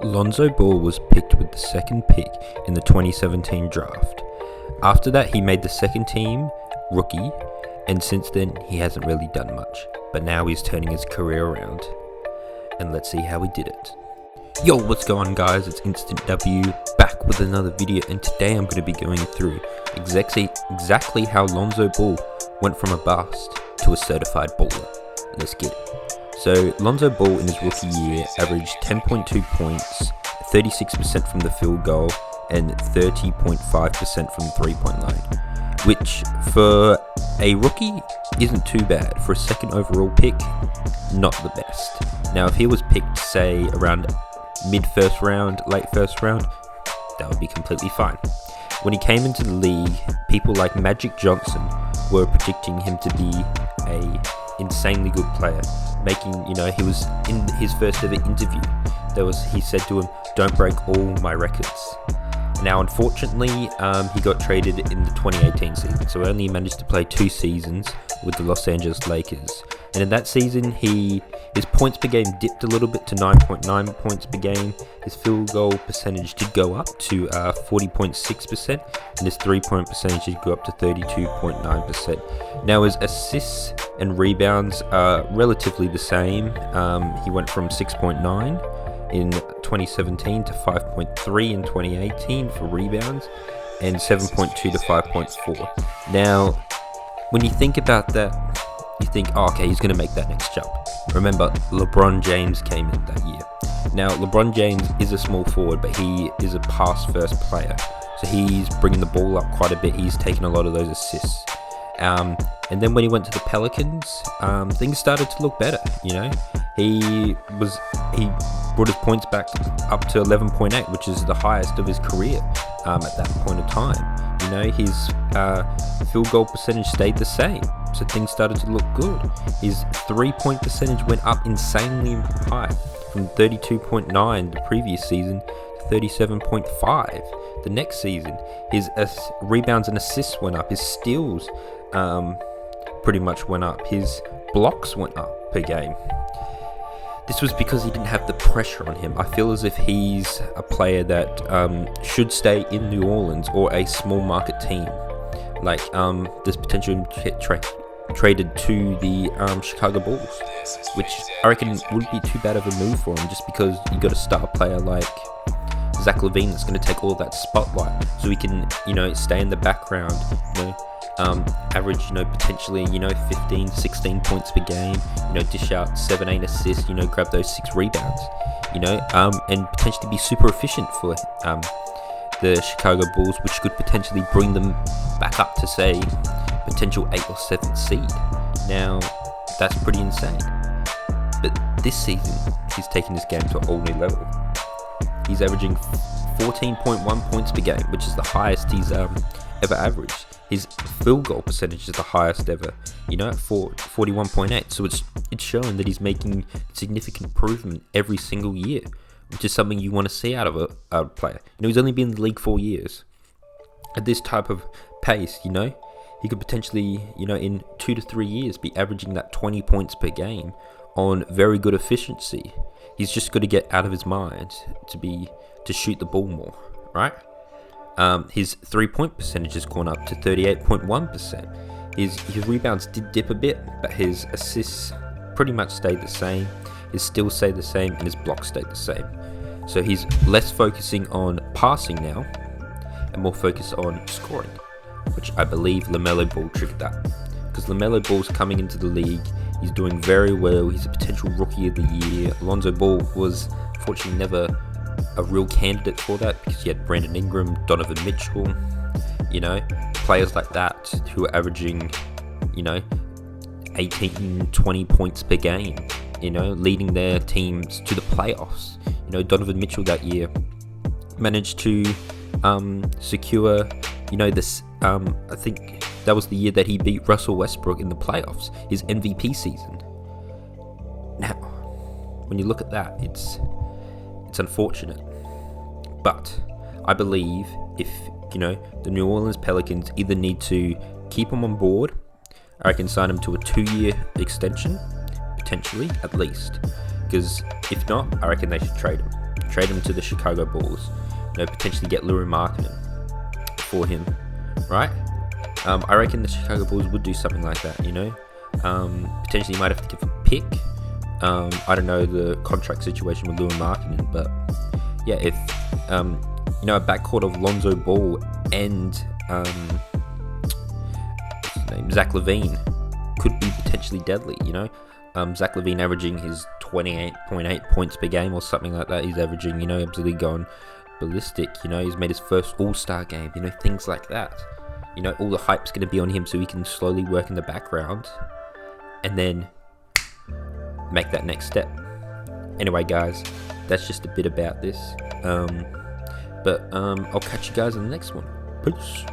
Lonzo Ball was picked with the second pick in the 2017 draft. After that, he made the second team rookie, and since then, he hasn't really done much. But now he's turning his career around, and let's see how he did it. Yo, what's going on, guys? It's Instant W back with another video, and today I'm going to be going through exactly how Lonzo Ball went from a bust to a certified baller. Let's get it. So Lonzo Ball in his rookie year averaged 10.2 points, 36% from the field goal, and 30.5% from the three-point line, which for a rookie isn't too bad. For a second overall pick, not the best. Now, if he was picked, say, around mid-first round, late first round, that would be completely fine. When he came into the league, people like Magic Johnson were predicting him to be a insanely good player, making, he was in his first ever interview. He said to him, "Don't break all my records." Now, unfortunately, he got traded in the 2018 season, so only managed to play 2 seasons with the Los Angeles Lakers. And in that season, his points per game dipped a little bit to 9.9 points per game. His field goal percentage did go up to 40.6%, and his three-point percentage did go up to 32.9%. Now, his assists and rebounds are relatively the same. He went from 6.9 in 2017 to 5.3 in 2018 for rebounds, and 7.2 to 5.4. Now, when you think about that, you think, oh, okay, he's going to make that next jump. Remember, LeBron James came in that year. Now, LeBron James is a small forward, but he is a pass-first player. So he's bringing the ball up quite a bit. He's taking a lot of those assists. And then when he went to the Pelicans, things started to look better. He brought his points back up to 11.8, which is the highest of his career at that point of time. His field goal percentage stayed the same, so things started to look good. His three-point percentage went up insanely high, from 32.9 the previous season to 37.5 the next season. His rebounds and assists went up. His steals pretty much went up. His blocks went up per game. This was because he didn't have the pressure on him. I feel as if he's a player that should stay in New Orleans or a small market team. Like, there's potential to get traded to the Chicago Bulls, which I reckon wouldn't be too bad of a move for him, just because you got a star player like Zach LaVine that's going to take all that spotlight, so he can, stay in the background, average, potentially, 15, 16 points per game, dish out 7, 8 assists, grab those 6 rebounds, and potentially be super efficient for the Chicago Bulls, which could potentially bring them back up to, say, potential 8th or 7th seed. Now, that's pretty insane. But this season, he's taking his game to a whole new level. He's averaging 14.1 points per game, which is the highest he's ever averaged. His field goal percentage is the highest ever, at 41.8. So it's showing that he's making significant improvement every single year, which is something you want to see out of a player. He's only been in the league 4 years. At this type of pace, he could potentially, in 2 to 3 years be averaging that 20 points per game on very good efficiency. He's just got to get out of his mind to shoot the ball more, right? His three-point percentage has gone up to 38.1%. His rebounds did dip a bit, but his assists pretty much stayed the same. His steals stayed the same, and his blocks stayed the same. So he's less focusing on passing now, and more focused on scoring, which I believe LaMelo Ball triggered that. Because LaMelo Ball's coming into the league, he's doing very well. He's a potential rookie of the year. Lonzo Ball was fortunately never a real candidate for that, because you had Brandon Ingram, Donovan Mitchell, players like that who are averaging, 18, 20 points per game, leading their teams to the playoffs. Donovan Mitchell that year managed to secure, this, I think that was the year that he beat Russell Westbrook in the playoffs, his MVP season. Now, when you look at that, it's unfortunate, but I believe if the New Orleans Pelicans either need to keep him on board, I can sign him to a 2-year extension, potentially at least, because if not, I reckon they should trade him. trade him to the Chicago Bulls, potentially get Lauri Markkanen for him, right? I reckon the Chicago Bulls would do something like that, potentially you might have to give a pick. I don't know the contract situation with Lauri Markkanen, but yeah, if a backcourt of Lonzo Ball and what's his name, Zach LaVine could be potentially deadly. Zach LaVine averaging his 28.8 points per game or something like that. He's averaging, absolutely going ballistic. He's made his first All-Star game. Things like that. All the hype's going to be on him, so he can slowly work in the background and then make that next step. Anyway, guys, that's just a bit about this. But I'll catch you guys in the next one. Peace.